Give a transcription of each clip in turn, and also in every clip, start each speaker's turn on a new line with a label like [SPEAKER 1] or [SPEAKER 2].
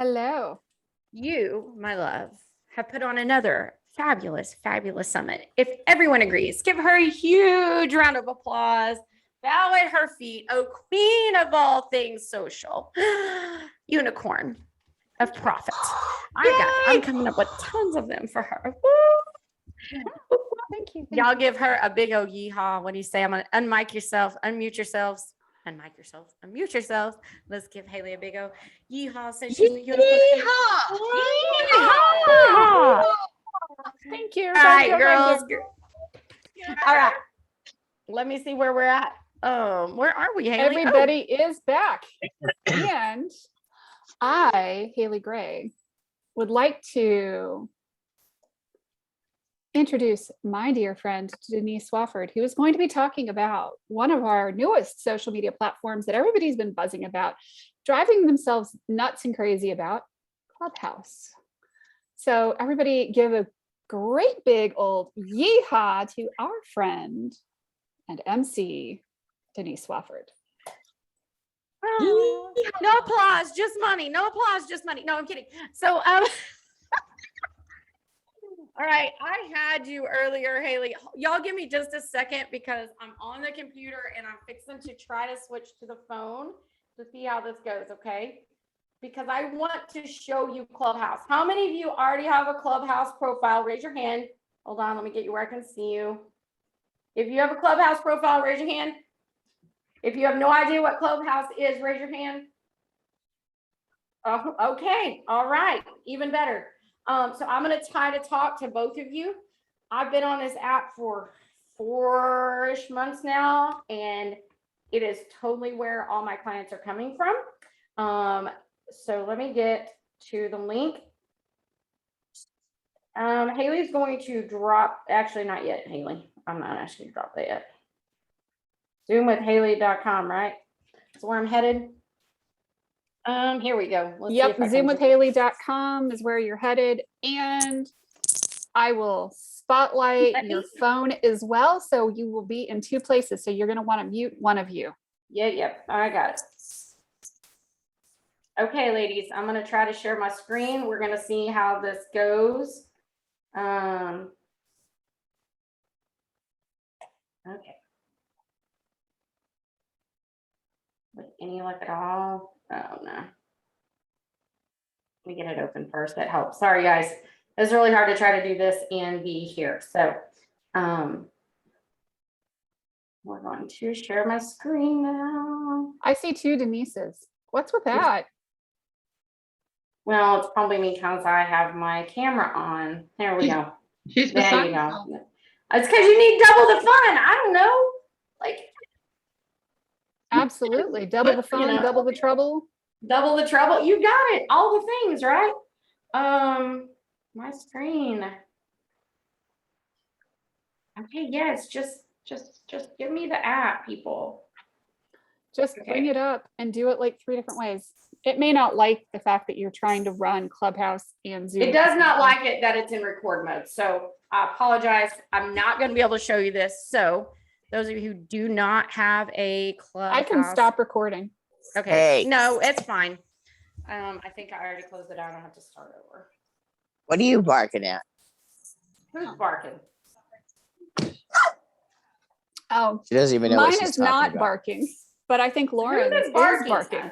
[SPEAKER 1] Hello.
[SPEAKER 2] You, my love, have put on another fabulous, fabulous summit. If everyone agrees, give her a huge round of applause. Bow at her feet. Oh, queen of all things social. Unicorn of profit. I'm coming up with tons of them for her. Woo.
[SPEAKER 1] Thank you.
[SPEAKER 2] Y'all give her a big old yeehaw. What do you say? I'm going to unmic yourself, unmute yourselves. Unmic yourself, unmute yourselves. Let's give Haley a big old yeehaw. Since she's a unicorn.
[SPEAKER 1] Yeehaw! Yeehaw! Thank you.
[SPEAKER 2] All right, girls. All right. Let me see where we're at. Where are we, Haley?
[SPEAKER 1] Everybody is back. And I, Haley Gray, would like to introduce my dear friend Denise Swafford, who is going to be talking about one of our newest social media platforms that everybody's been buzzing about, driving themselves nuts and crazy about, Clubhouse. So everybody give a great big old yeehaw to our friend and MC, Denise Swafford.
[SPEAKER 2] Oh, no applause, just money. No applause, just money. No, I'm kidding. So, all right, I had you earlier, Haley. Y'all give me just a second because I'm on the computer and I'm fixing to try to switch to the phone to see how this goes, okay? Because I want to show you Clubhouse. How many of you already have a Clubhouse profile? Raise your hand. Hold on, let me get you where I can see you. If you have a Clubhouse profile, raise your hand. If you have no idea what Clubhouse is, raise your hand. Oh, okay, all right, even better. So I'm going to try to talk to both of you. I've been on this app for 4-ish months now, and it is totally where all my clients are coming from. So let me get to the link. Haley's going to drop, actually not yet, Haley. I'm not actually going to drop that yet. Zoomwithhaley.com, right? That's where I'm headed. Here we go.
[SPEAKER 1] Yep, zoomwithhaley.com is where you're headed, and I will spotlight your phone as well, so you will be in two places. So you're going to want to mute one of you.
[SPEAKER 2] Yep, I got it. Okay, ladies, I'm going to try to share my screen. We're going to see how this goes. Okay. With any luck at all? Oh no. Let me get it open first. That helps. Sorry, guys. It's really hard to try to do this and be here. So we're going to share my screen now.
[SPEAKER 1] I see two Denises. What's with that?
[SPEAKER 2] Well, it's probably because I have my camera on. There we go. There you go. It's because you need double the fun. I don't know. Like,
[SPEAKER 1] absolutely. Double the fun, double the trouble.
[SPEAKER 2] Double the trouble. You got it. All the things, right? My screen. Okay, yes, just give me the app, people.
[SPEAKER 1] Just bring it up and do it like 3 different ways. It may not like the fact that you're trying to run Clubhouse and Zoom.
[SPEAKER 2] It does not like it that it's in record mode. So I apologize. I'm not going to be able to show you this. So those of you who do not have a Clubhouse.
[SPEAKER 1] I can stop recording.
[SPEAKER 2] Okay. Hey. No, it's fine. I think I already closed it out. I don't have to start over.
[SPEAKER 3] What are you barking at?
[SPEAKER 2] Who's barking?
[SPEAKER 1] Oh,
[SPEAKER 3] she doesn't even know.
[SPEAKER 1] Mine is not barking, but I think Lauren is barking.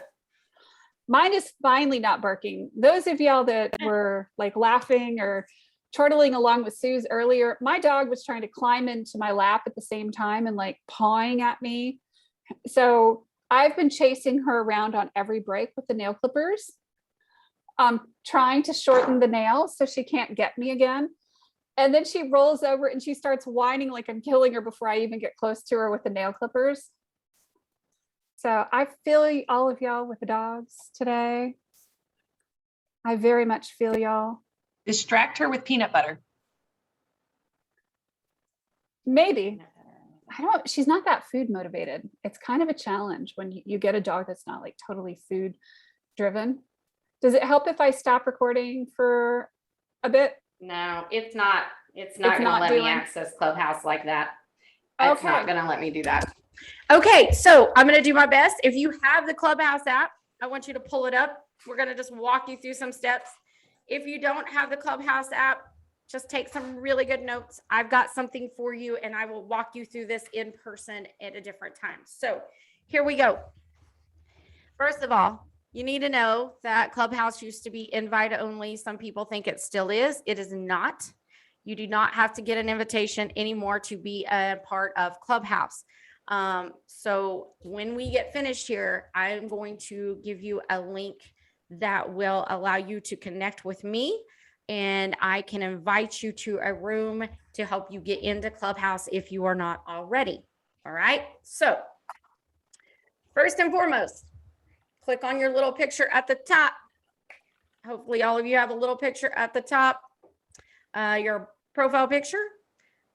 [SPEAKER 1] Mine is finally not barking. Those of y'all that were like laughing or chortling along with Sue's earlier, my dog was trying to climb into my lap at the same time and like pawing at me. So I've been chasing her around on every break with the nail clippers, trying to shorten the nails so she can't get me again. And then she rolls over and she starts whining like I'm killing her before I even get close to her with the nail clippers. So I feel all of y'all with the dogs today. I very much feel y'all.
[SPEAKER 4] Distract her with peanut butter.
[SPEAKER 1] Maybe. I don't, she's not that food motivated. It's kind of a challenge when you get a dog that's not like totally food driven. Does it help if I stop recording for a bit?
[SPEAKER 2] No, it's not going to let me access Clubhouse like that. It's not going to let me do that. Okay, so I'm going to do my best. If you have the Clubhouse app, I want you to pull it up We're going to just walk you through some steps. If you don't have the Clubhouse app, just take some really good notes. I've got something for you, and I will walk you through this in person at a different time. So here we go. First of all, you need to know that Clubhouse used to be invite only. Some people think it still is. It is not. You do not have to get an invitation anymore to be a part of Clubhouse. So when we get finished here, I'm going to give you a link that will allow you to connect with me, and I can invite you to a room to help you get into Clubhouse if you are not already. All right. So first and foremost, click on your little picture at the top. Hopefully all of you have a little picture at the top, your profile picture.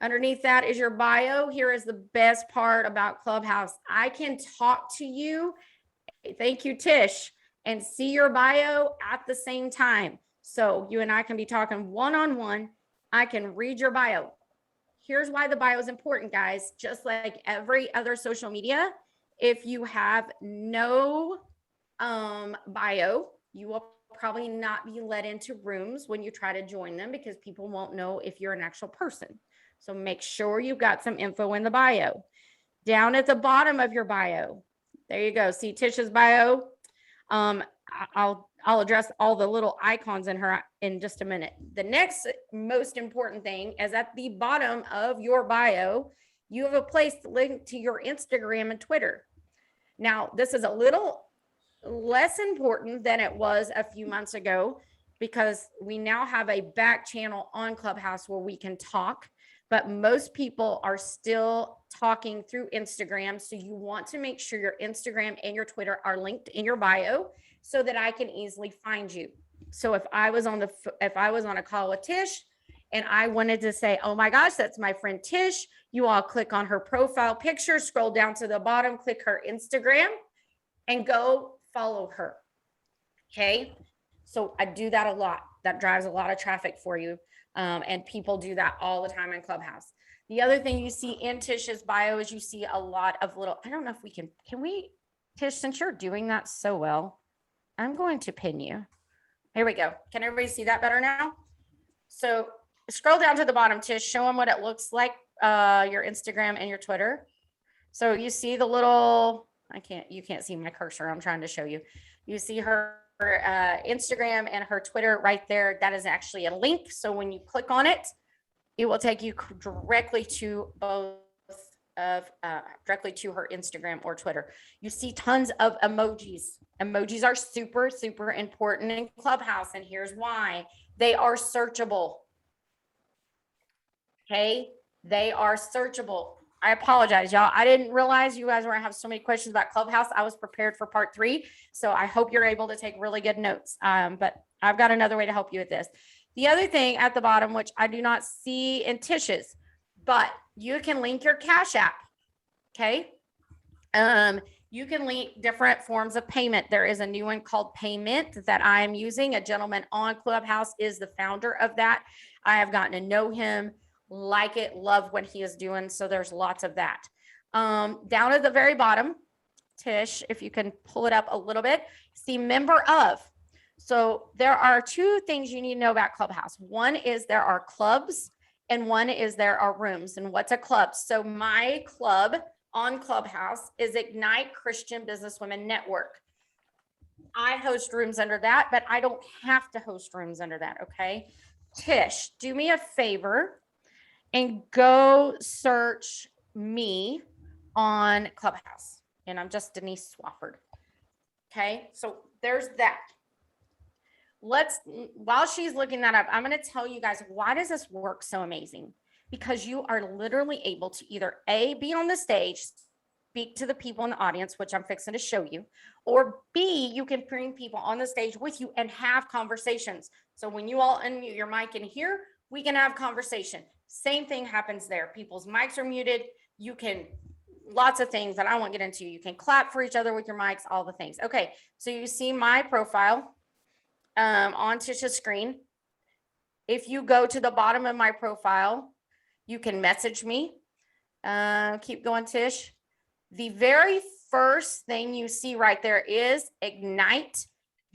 [SPEAKER 2] Underneath that is your bio. Here is the best part about Clubhouse. I can talk to you. Thank you, Tish, and see your bio at the same time. So you and I can be talking one-on-one. I can read your bio. Here's why the bio is important, guys. Just like every other social media, if you have no bio, you will probably not be let into rooms when you try to join them because people won't know if you're an actual person. So make sure you've got some info in the bio. Down at the bottom of your bio, there you go. See Tish's bio. I'll address all the little icons in her in just a minute. The next most important thing is at the bottom of your bio, you have a place to link to your Instagram and Twitter. Now, this is a little less important than it was a few months ago because we now have a back channel on Clubhouse where we can talk, but most people are still talking through Instagram. So you want to make sure your Instagram and your Twitter are linked in your bio so that I can easily find you. So if I was on a call with Tish and I wanted to say, oh my gosh, that's my friend Tish, you all click on her profile picture, scroll down to the bottom, click her Instagram, and go follow her. Okay. So I do that a lot. That drives a lot of traffic for you. And people do that all the time in Clubhouse. The other thing you see in Tish's bio is you see a lot of little, I don't know if we can we, Tish, since you're doing that so well, I'm going to pin you. Here we go. Can everybody see that better now? So scroll down to the bottom, Tish, show them what it looks like, your Instagram and your Twitter. So you see the little, you can't see my cursor. I'm trying to show you. You see her Instagram and her Twitter right there. That is actually a link. So when you click on it, it will take you directly to both of directly to her Instagram or Twitter. You see tons of emojis. Emojis are super, super important in Clubhouse. And here's why. They are searchable. Okay. They are searchable. I apologize, y'all. I didn't realize you guys were gonna have so many questions about Clubhouse. I was prepared for part 3. So I hope you're able to take really good notes. But I've got another way to help you with this. The other thing at the bottom, which I do not see in Tish's, but you can link your Cash App. Okay. You can link different forms of payment. There is a new one called Payment that I am using. A gentleman on Clubhouse is the founder of that. I have gotten to know him, like it, love what he is doing. So there's lots of that. Down at the very bottom, Tish, if you can pull it up a little bit, see member of. So there are 2 things you need to know about Clubhouse. One is there are clubs and one is there are rooms. And what's a club? So my club on Clubhouse is Ignite Christian Businesswomen Network. I host rooms under that, but I don't have to host rooms under that. Okay. Tish, do me a favor and go search me on Clubhouse. And I'm just Denise Swafford. Okay. So there's that. While she's looking that up, I'm going to tell you guys, why does this work so amazing? Because you are literally able to either A, be on the stage, speak to the people in the audience, which I'm fixing to show you, or B, you can bring people on the stage with you and have conversations. So when you all unmute your mic in here, we can have conversation. Same thing happens there. People's mics are muted. You can, lots of things that I won't get into. You can clap for each other with your mics, all the things. Okay, so you see my profile on Tisha's screen. If you go to the bottom of my profile, you can message me. Keep going, Tish. The very first thing you see right there is Ignite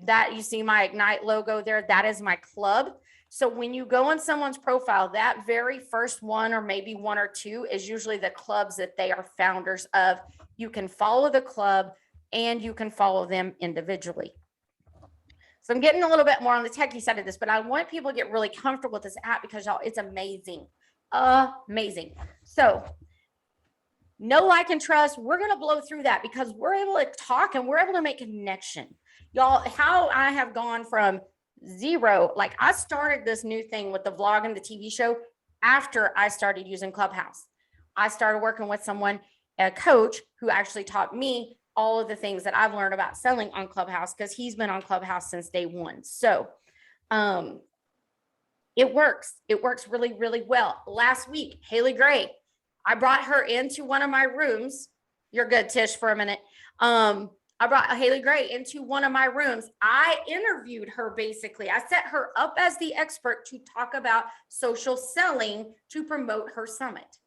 [SPEAKER 2] That you see my Ignite logo there, that is my club. So when you go on someone's profile, that very first one or maybe one or two is usually the clubs that they are founders of. You can follow the club and you can follow them individually. So I'm getting a little bit more on the techie side of this, but I want people to get really comfortable with this app because y'all, it's amazing. Amazing. So no like and trust, we're going to blow through that because we're able to talk and we're able to make connection. Y'all, how I have gone from zero, like I started this new thing with the vlog and the TV show after I started using Clubhouse. I started working with someone, a coach who actually taught me all of the things that I've learned about selling on Clubhouse because he's been on Clubhouse since day one. So it works. It works really, really well. Last week, Haley Gray, I brought her into one of my rooms. You're good, Tish, for a minute. I brought Haley Gray into one of my rooms. I interviewed her basically. I set her up as the expert to talk about social selling to promote her summit.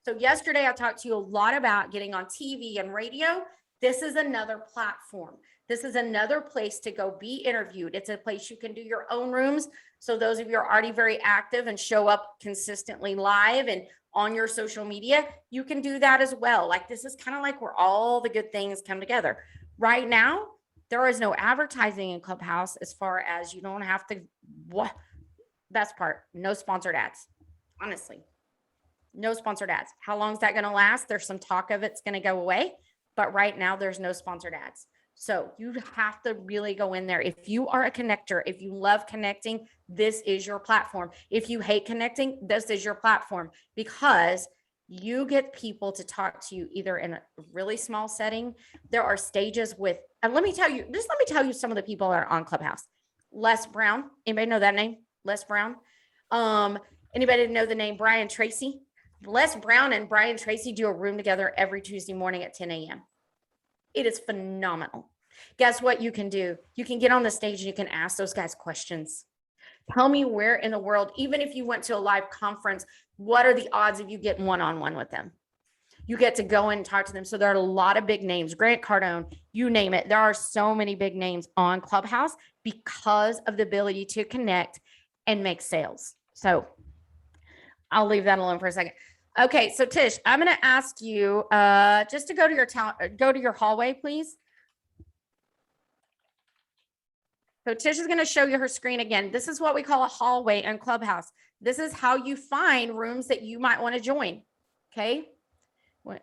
[SPEAKER 2] So yesterday I talked to you a lot about getting on TV and radio. This is another platform. This is another place to go be interviewed. It's a place you can do your own rooms. So those of you are already very active and show up consistently live and on your social media, you can do that as well. Like this is kind of like where all the good things come together. Right now, there is no advertising in Clubhouse as far as you don't have to, best part, no sponsored ads, honestly, no sponsored ads. How long is that going to last? There's some talk of it's going to go away, but right now there's no sponsored ads. So you have to really go in there. If you are a connector, if you love connecting, this is your platform. If you hate connecting, this is your platform because you get people to talk to you either in a really small setting. There are stages with, and let me tell you some of the people that are on Clubhouse. Les Brown. Anybody know that name? Les Brown. Anybody know the name Brian Tracy? Les Brown and Brian Tracy do a room together every Tuesday morning at 10 a.m. It is phenomenal. Guess what you can do? You can get on the stage and you can ask those guys questions. Tell me where in the world, even if you went to a live conference, what are the odds of you getting one-on-one with them? You get to go in and talk to them. So there are a lot of big names, Grant Cardone, you name it. There are so many big names on Clubhouse because of the ability to connect and make sales. So I'll leave that alone for a second. Okay, so Tish, I'm going to ask you just to go to your hallway, please. So Tish is going to show you her screen again. This is what we call a hallway in Clubhouse. This is how you find rooms that you might want to join. Okay. What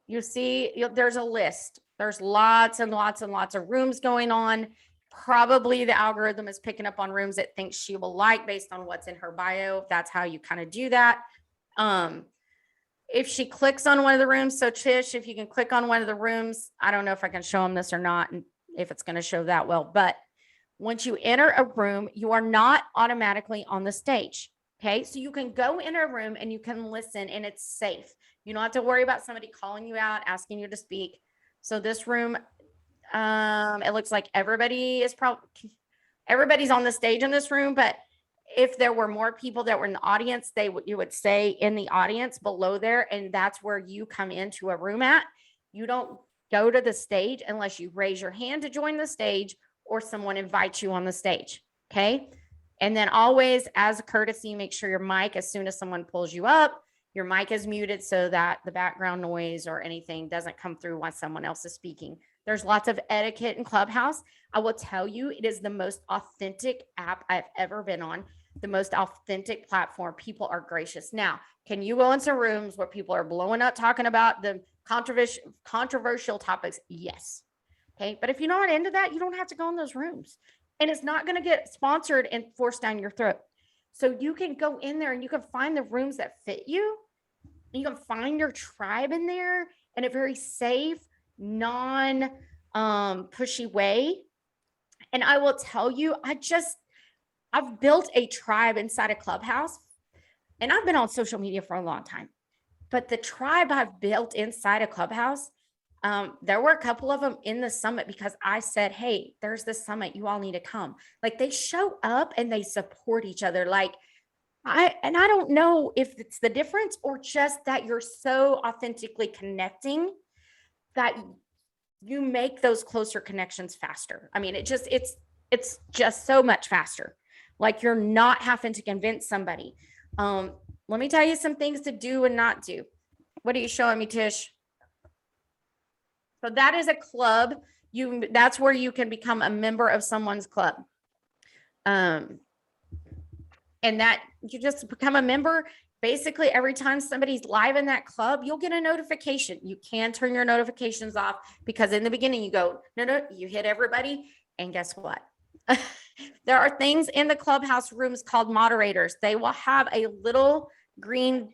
[SPEAKER 2] you see, there's a list. There's lots and lots and lots of rooms going on. Probably the algorithm is picking up on rooms that thinks she will like based on what's in her bio. That's how you kind of do that. If she clicks on one of the rooms, so Tish, if you can click on one of the rooms, I don't know if I can show them this or not, and if it's going to show that well, but once you enter a room, you are not automatically on the stage. Okay. So you can go in a room and you can listen and it's safe. You don't have to worry about somebody calling you out, asking you to speak. So this room, it looks like everybody's on the stage in this room, but if there were more people that were in the audience, you would say in the audience below there. And that's where you come into a room at. You don't go to the stage unless you raise your hand to join the stage or someone invites you on the stage. Okay. And then always as a courtesy, make sure your mic, as soon as someone pulls you up, your mic is muted so that the background noise or anything doesn't come through while someone else is speaking. There's lots of etiquette in Clubhouse. I will tell you, it is the most authentic app I've ever been on, the most authentic platform. People are gracious. Now, can you go into rooms where people are blowing up talking about the controversial topics? Yes. Okay. But if you're not into that, you don't have to go in those rooms and it's not going to get sponsored and forced down your throat. So you can go in there and you can find the rooms that fit you. You can find your tribe in there in a very safe, non-pushy way. And I will tell you, I've built a tribe inside a Clubhouse and I've been on social media for a long time, but the tribe I've built inside a Clubhouse, there were a couple of them in the summit because I said, hey, there's this summit. You all need to come. Like they show up and they support each other. Like I don't know if it's the difference or just that you're so authentically connecting that you make those closer connections faster. I mean, it's It's just so much faster. Like you're not having to convince somebody. Let me tell you some things to do and not do. What are you showing me, Tish? So that is a club. That's where you can become a member of someone's club. And that you just become a member. Basically, every time somebody's live in that club, you'll get a notification. You can turn your notifications off because in the beginning you go, no, you hit everybody. And guess what? There are things in the clubhouse rooms called moderators. They will have a little green,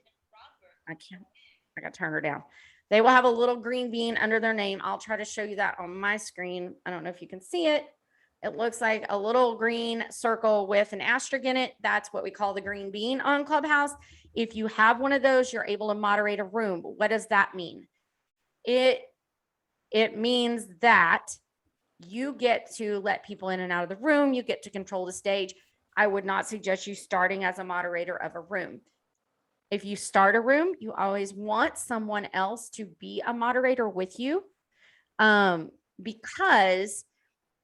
[SPEAKER 2] I got to turn her down. They will have a little green bean under their name. I'll try to show you that on my screen. I don't know if you can see it. It looks like a little green circle with an asterisk in it. That's what we call the green bean on Clubhouse. If you have one of those, you're able to moderate a room. But what does that mean? It means that you get to let people in and out of the room. You get to control the stage. I would not suggest you starting as a moderator of a room. If you start a room, you always want someone else to be a moderator with you, because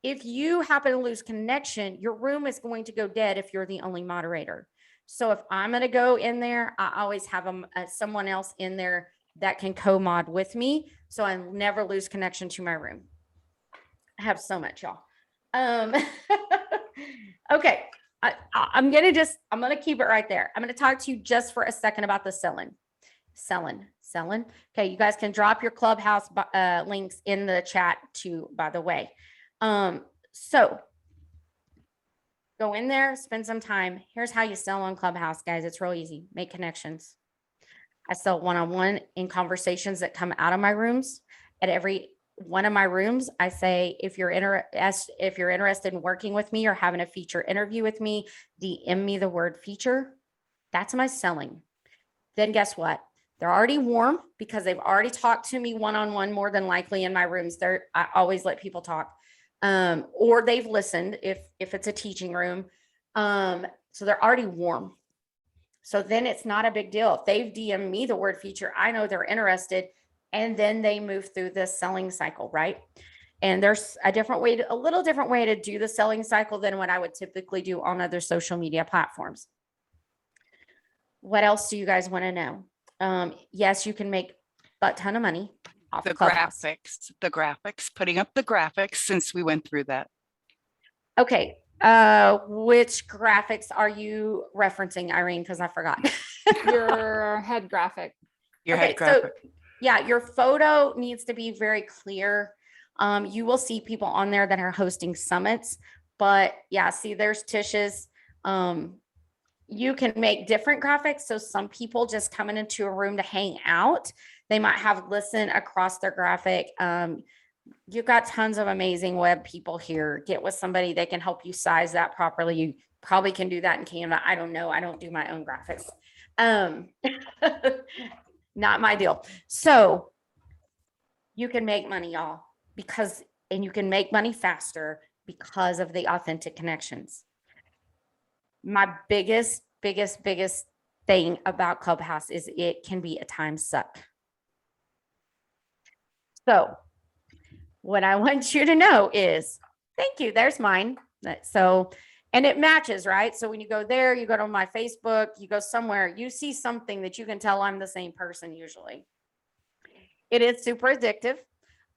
[SPEAKER 2] if you happen to lose connection, your room is going to go dead if you're the only moderator. So if I'm going to go in there, I always have someone else in there that can co-mod with me, so I never lose connection to my room. I have so much, y'all. Okay. I'm going to keep it right there. I'm going to talk to you just for a second about the selling. Okay. You guys can drop your Clubhouse links in the chat too, by the way. So go in there, spend some time. Here's how you sell on Clubhouse, guys. It's real easy. Make connections. I sell one-on-one in conversations that come out of my rooms. At every one of my rooms, I say, if you're interested in working with me or having a feature interview with me, DM me the word feature. That's my selling. Then guess what? They're already warm because they've already talked to me one-on-one more than likely in my rooms. I always let people talk. Or they've listened if it's a teaching room. So they're already warm. So then it's not a big deal. If they've DM'd me the word feature, I know they're interested. And then they move through this selling cycle, right? And there's a little different way to do the selling cycle than what I would typically do on other social media platforms. What else do you guys want to know? Yes, you can make a ton of money off
[SPEAKER 5] the
[SPEAKER 2] Clubhouse.
[SPEAKER 5] graphics, putting up the graphics, since we went through that.
[SPEAKER 2] Okay. Which graphics are you referencing, Irene? Because I forgot.
[SPEAKER 1] Your head graphic.
[SPEAKER 5] Head graphic.
[SPEAKER 2] So yeah, your photo needs to be very clear. You will see people on there that are hosting summits, but yeah, see, there's Tish's. You can make different graphics. So some people just coming into a room to hang out, they might have listen across their graphic. You've got tons of amazing web people here. Get with somebody that can help you size that properly. You probably can do that in Canva. I don't know. I don't do my own graphics. Not my deal. So you can make money, y'all, and you can make money faster because of the authentic connections. My biggest thing about Clubhouse is it can be a time suck. So what I want you to know is, thank you, there's mine. And it matches, right? So when you go there, you go to my Facebook, you go somewhere, you see something that you can tell I'm the same person usually. It is super addictive.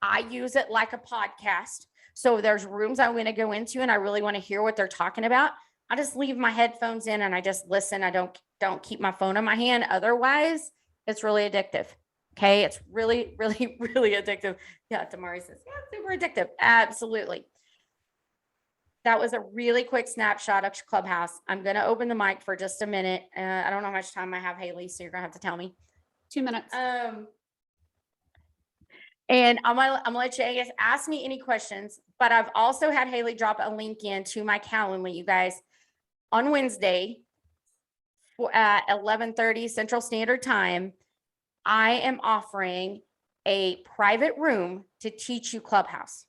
[SPEAKER 2] I use it like a podcast. So there's rooms I want to go into and I really want to hear what they're talking about. I just leave my headphones in and I just listen. I don't keep my phone in my hand. Otherwise, it's really addictive. Okay. It's really, really, really addictive. Yeah. Tamari says, yeah, super addictive. Absolutely. That was a really quick snapshot of Clubhouse. I'm going to open the mic for just a minute. I don't know how much time I have, Haley, so you're going to have to tell me.
[SPEAKER 1] 2 minutes.
[SPEAKER 2] And I'm gonna let you guys ask me any questions, but I've also had Haley drop a link into my Calendly, you guys, on Wednesday at 11:30 Central Standard Time. I am offering a private room to teach you Clubhouse.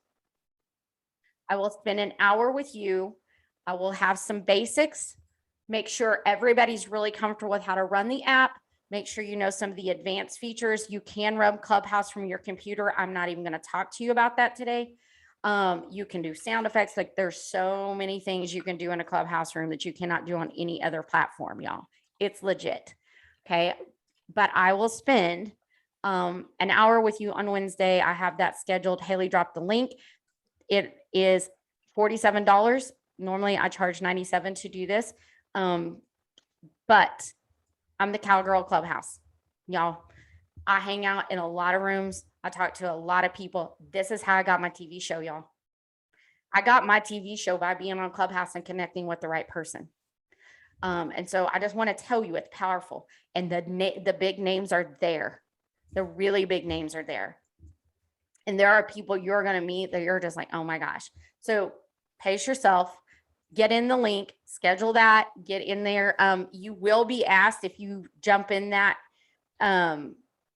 [SPEAKER 2] I will spend an hour with you. I will have some basics, make sure everybody's really comfortable with how to run the app. Make sure you know some of the advanced features. You can run Clubhouse from your computer. I'm not even going to talk to you about that today. You can do sound effects. Like there's so many things you can do in a Clubhouse room that you cannot do on any other platform, y'all. It's legit. Okay. But I will spend an hour with you on Wednesday. I have that scheduled. Haley dropped the link. It is $47. Normally I charge $97 to do this. But I'm the Cowgirl Clubhouse. Y'all, I hang out in a lot of rooms. I talk to a lot of people. This is how I got my TV show, y'all. I got my TV show by being on Clubhouse and connecting with the right person. And so I just want to tell you it's powerful. And the big names are there. The really big names are there. And there are people you're going to meet that you're just like, oh my gosh. So pace yourself, get in the link, schedule that, get in there. You will be asked if you jump in that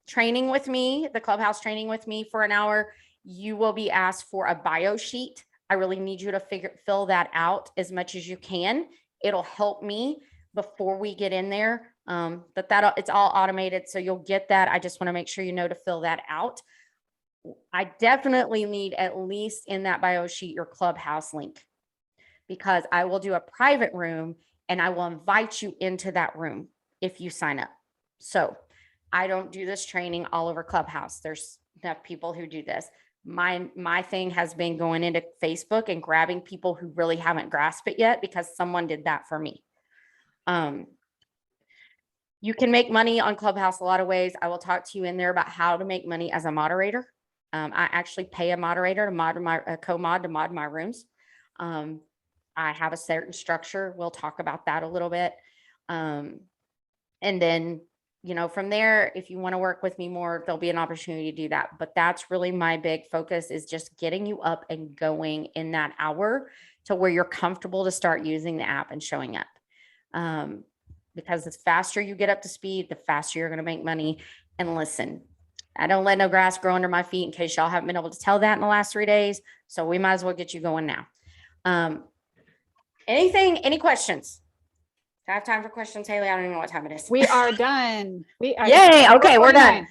[SPEAKER 2] training with me, the Clubhouse training with me for an hour, you will be asked for a bio sheet. I really need you to fill that out as much as you can. It'll help me before we get in there. It's all automated. So you'll get that. I just want to make sure you know to fill that out. I definitely need at least in that bio sheet, your Clubhouse link, because I will do a private room and I will invite you into that room if you sign up. So I don't do this training all over Clubhouse. There's enough people who do this. My thing has been going into Facebook and grabbing people who really haven't grasped it yet because someone did that for me. You can make money on Clubhouse a lot of ways. I will talk to you in there about how to make money as a moderator. I actually pay a moderator to a co-mod to mod my rooms. I have a certain structure. We'll talk about that a little bit. And then, from there, if you want to work with me more, there'll be an opportunity to do that. But that's really my big focus, is just getting you up and going in that hour to where you're comfortable to start using the app and showing up. Because the faster you get up to speed, the faster you're going to make money. And listen, I don't let no grass grow under my feet, in case y'all haven't been able to tell that in the last 3 days. So we might as well get you going now. Any questions? Do I have time for questions, Haley? I don't even know what time it is.
[SPEAKER 1] We are done.
[SPEAKER 2] Yay. Okay, we're done.